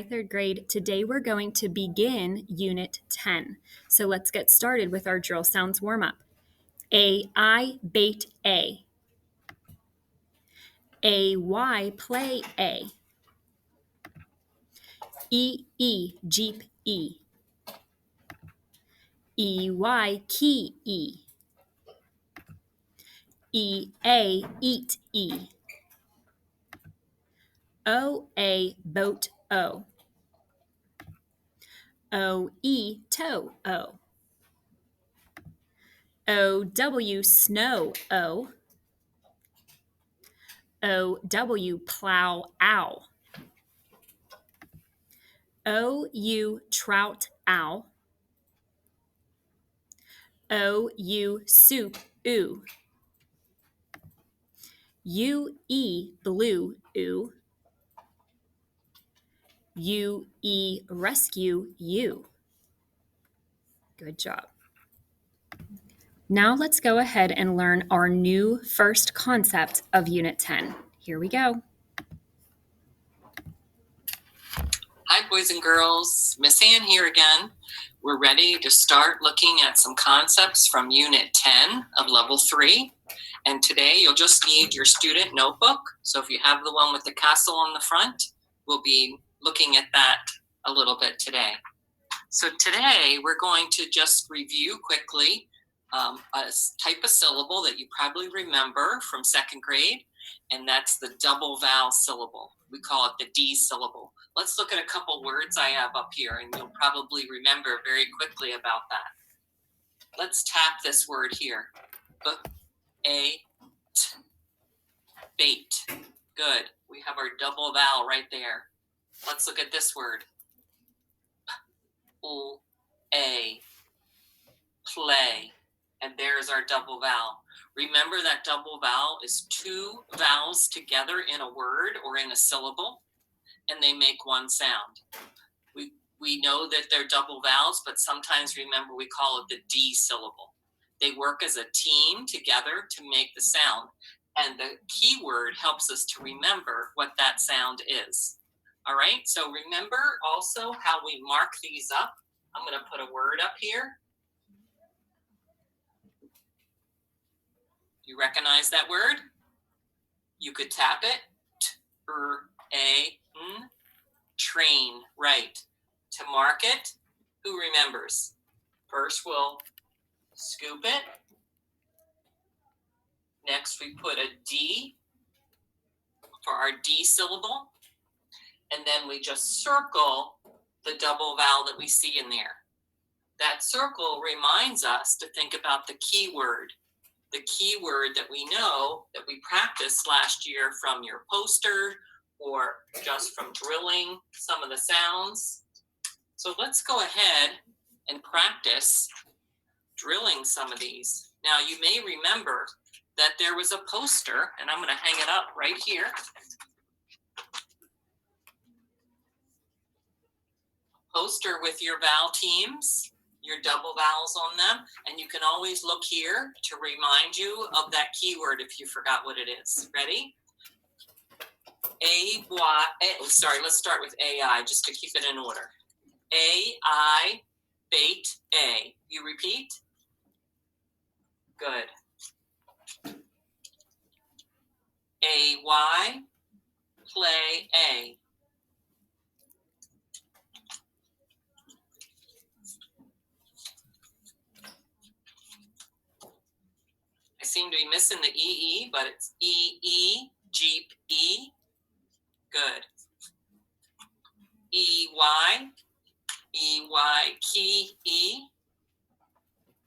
Third grade. Today we're going to begin Unit 10. So let's get started with our drill sounds warm-up. I bait A. Y play A. Jeep E. Y key E. A eat E. A boat O. Toe O. Snow O. Plow ow. Trout ow. Soup oo. Blue oo. Rescue you. Good job. Now let's go ahead and learn our new first concept of Unit 10. Here we go. Hi, boys and girls. Miss Ann here again. We're ready to start looking at some concepts from Unit 10 of Level 3. And today you'll just need your student notebook. So if you have the one with the castle on the front, we'll be looking at that a little bit today. So today we're going to just review quickly a type of syllable that you probably remember from second grade, and that's the double vowel syllable. We call it the D syllable. Let's look at a couple words I have up here, and you'll probably remember very quickly about that. Let's tap this word here. Bait. Good. We have our double vowel right there. Let's look at this word. Play. And there's our double vowel. Remember that double vowel is two vowels together in a word or in a syllable, and they make one sound. We know that they're double vowels, but sometimes remember we call it the D syllable. They work as a team together to make the sound, and the keyword helps us to remember what that sound is. All right, so remember also how we mark these up. I'm going to put a word up here. You recognize that word? You could tap it. Train, right. To mark it, who remembers? First we'll scoop it. Next we put a D for our D syllable. And then we just circle the double vowel that we see in there. That circle reminds us to think about the keyword. The keyword that we know that we practiced last year from your poster or just from drilling some of the sounds. So let's go ahead and practice drilling some of these. Now you may remember that there was a poster, and I'm going to hang it up right here. Poster with your vowel teams, your double vowels on them, and you can always look here to remind you of that keyword if you forgot what it is. Ready? Let's start with AI just to keep it in order. I bait A. You repeat? Good. AY play A. I seem to be missing the EE, but it's Jeep E. Good. EY key E.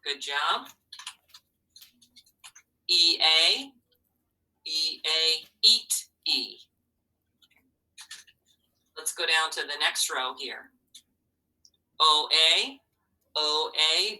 Good job. EA eat E. Let's go down to the next row here. OA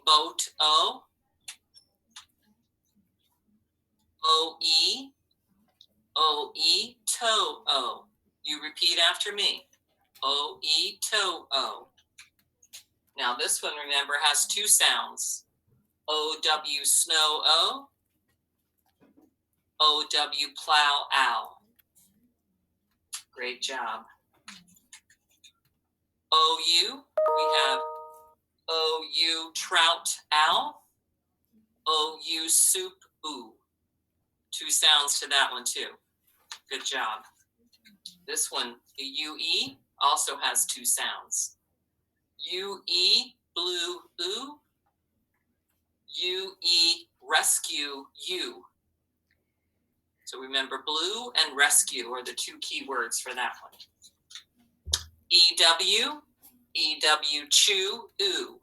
boat O. OE toe O. You repeat after me. OE toe O. Now this one, remember, has two sounds. OW snow O. OW plow ow. Great job. O-U, we have O-U, trout, owl. O-U, soup, oo. 2 sounds to that one too. Good job. This one, the U-E, also has 2 sounds. U-E, blue, oo. U-E, rescue, U. So remember, blue and rescue are the 2 key words for that one. E-W, E-W, chew, oo.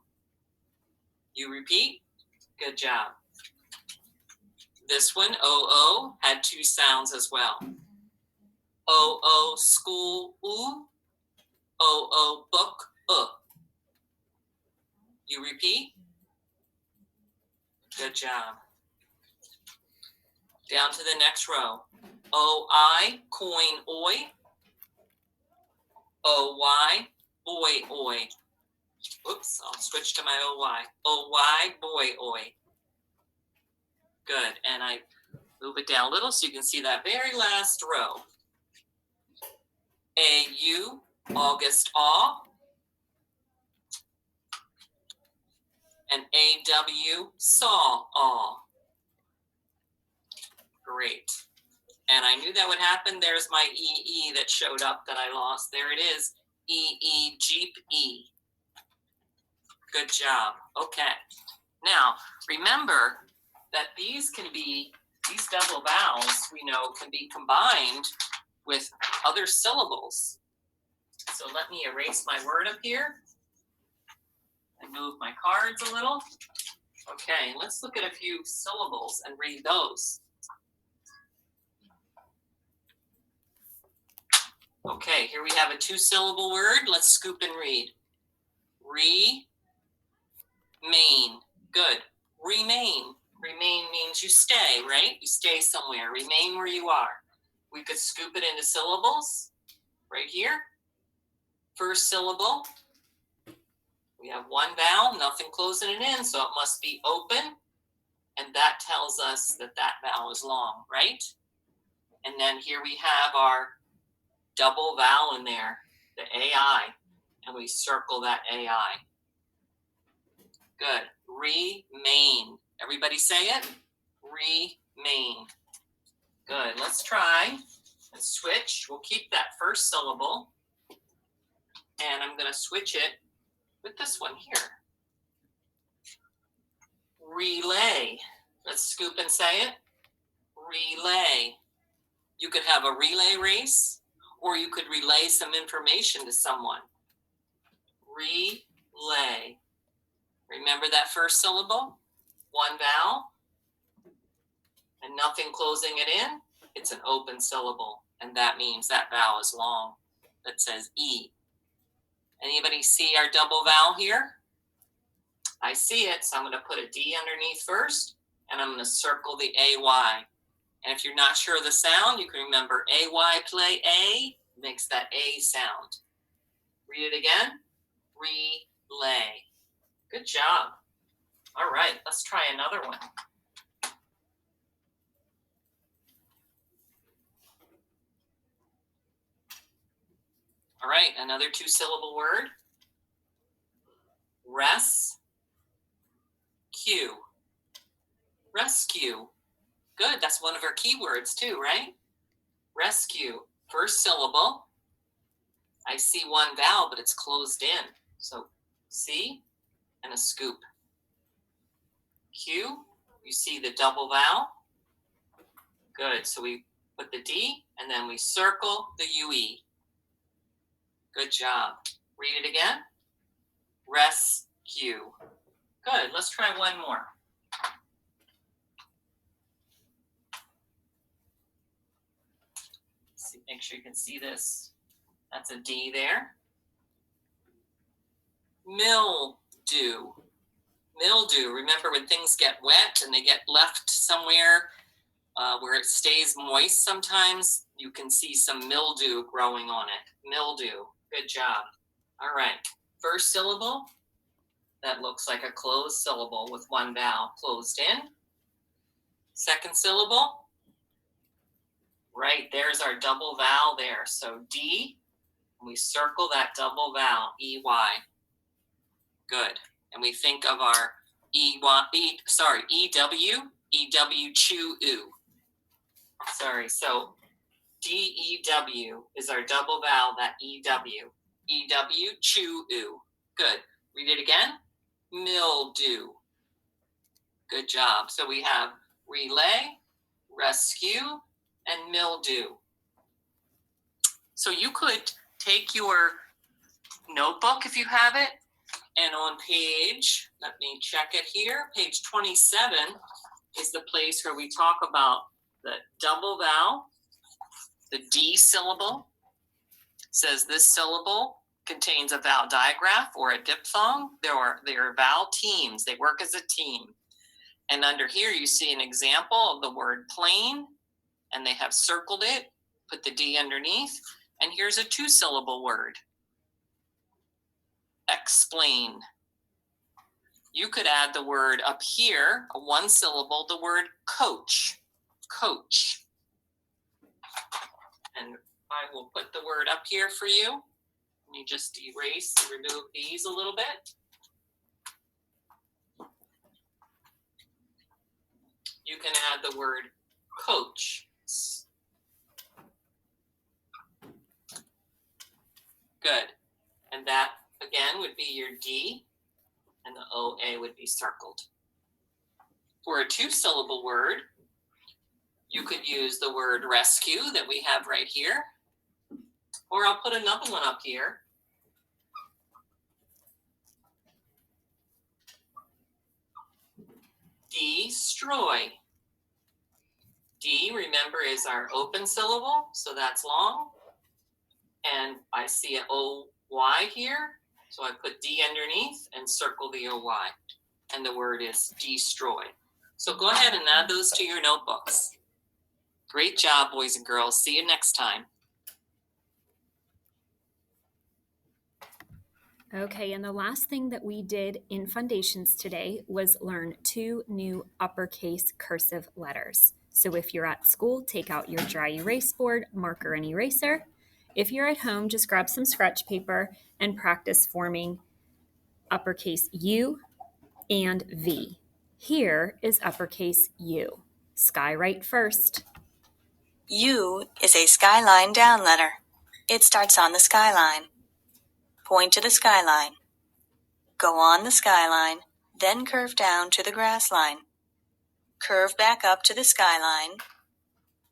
You repeat? Good job. This one, O-O, had 2 sounds as well. O-O, school, oo. O-O, book, You repeat? Good job. Down to the next row. O-I, coin, oi. O-Y, boy, oi. Oops, I'll switch to my O-Y. O-Y, boy, oi. Good, and I move it down a little so you can see that very last row. A-U, August, aw. And A-W, saw, aw. Great. And I knew that would happen. There's my E-E that showed up that I lost. There it is. E-E, Jeep, E. Good job. Okay. Now, remember that these double vowels, we know, can be combined with other syllables. So let me erase my word up here and move my cards a little. Okay, let's look at a few syllables and read those. Okay, here we have a 2-syllable word. Let's scoop and read. Remain. Good. Remain. Remain means you stay, right? You stay somewhere. Remain where you are. We could scoop it into syllables right here. First syllable. We have 1 vowel, nothing closing it in, so it must be open. And that tells us that that vowel is long, right? And then here we have our double vowel in there, the AI, and we circle that AI. Good. Remain. Everybody say it? Remain. Good. Let's try and switch. We'll keep that first syllable, and I'm going to switch it with this one here. Relay. Let's scoop and say it. Relay. You could have a relay race, or you could relay some information to someone. Relay. Remember that first syllable? 1 vowel, and nothing closing it in. It's an open syllable, and that means that vowel is long. That says E. Anybody see our double vowel here? I see it, so I'm going to put a D underneath first, and I'm going to circle the AY. And if you're not sure of the sound, you can remember AY play A makes that A sound. Read it again. Relay. Good job. All right, let's try another one. All right, another 2-syllable word. Rescue. Rescue. Good, that's one of our keywords too, right? Rescue. First syllable. I see 1 vowel, but it's closed in. So C and a scoop. Q, you see the double vowel. Good, so we put the D and then we circle the UE. Good job. Read it again. Rescue. Good, let's try one more. Make sure you can see this. That's a D there. Mildew. Mildew. Remember when things get wet and they get left somewhere where it stays moist sometimes, you can see some mildew growing on it. Mildew. Good job. All right. First syllable. That looks like a closed syllable with 1 vowel closed in. Second syllable. Right, there's our double vowel there. So D We circle that double vowel, EY. Good. And we think of our EW, chew, oo. Sorry, so DEW is our double vowel, that EW. EW, chew, oo. Good. Read it again. Mildew. Good job. So we have relay, rescue, and mildew. So you could take your notebook if you have it, and on page, let me check it here, page 27 is the place where we talk about the double vowel, the D syllable. It says this syllable contains a vowel digraph or a diphthong. They are vowel teams. They work as a team. And under here, you see an example of the word plain, and they have circled it, put the D underneath, and here's a 2-syllable word, explain. You could add the word up here, a 1-syllable, the word coach, coach. And I will put the word up here for you. You just erase and remove these a little bit. You can add the word coach. Good. And that, again, would be your D, and the OA would be circled. For a 2-syllable word, you could use the word rescue that we have right here, or I'll put another one up here. Destroy. D, remember, is our open syllable, so that's long. And I see an OY here, so I put D underneath and circle the OY. And the word is destroy. So go ahead and add those to your notebooks. Great job, boys and girls. See you next time. Okay, and the last thing that we did in Fundations today was learn 2 new uppercase cursive letters. So if you're at school, take out your dry erase board, marker, and eraser. If you're at home, just grab some scratch paper and practice forming uppercase U and V. Here is uppercase U. Skywrite first. U is a skyline down letter. It starts on the skyline. Point to the skyline. Go on the skyline, then curve down to the grass line. Curve back up to the skyline.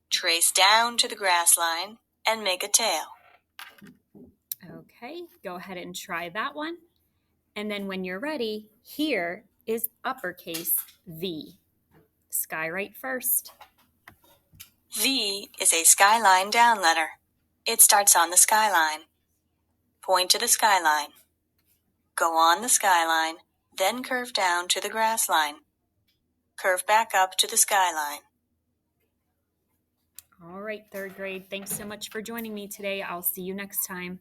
Trace down to the grass line and make a tail. Okay, go ahead and try that one. And then when you're ready, here is uppercase V. Skywrite first. V is a skyline down letter. It starts on the skyline. Point to the skyline. Go on the skyline, then curve down to the grass line. Curve back up to the skyline. All right, 3rd grade, thanks so much for joining me today. I'll see you next time.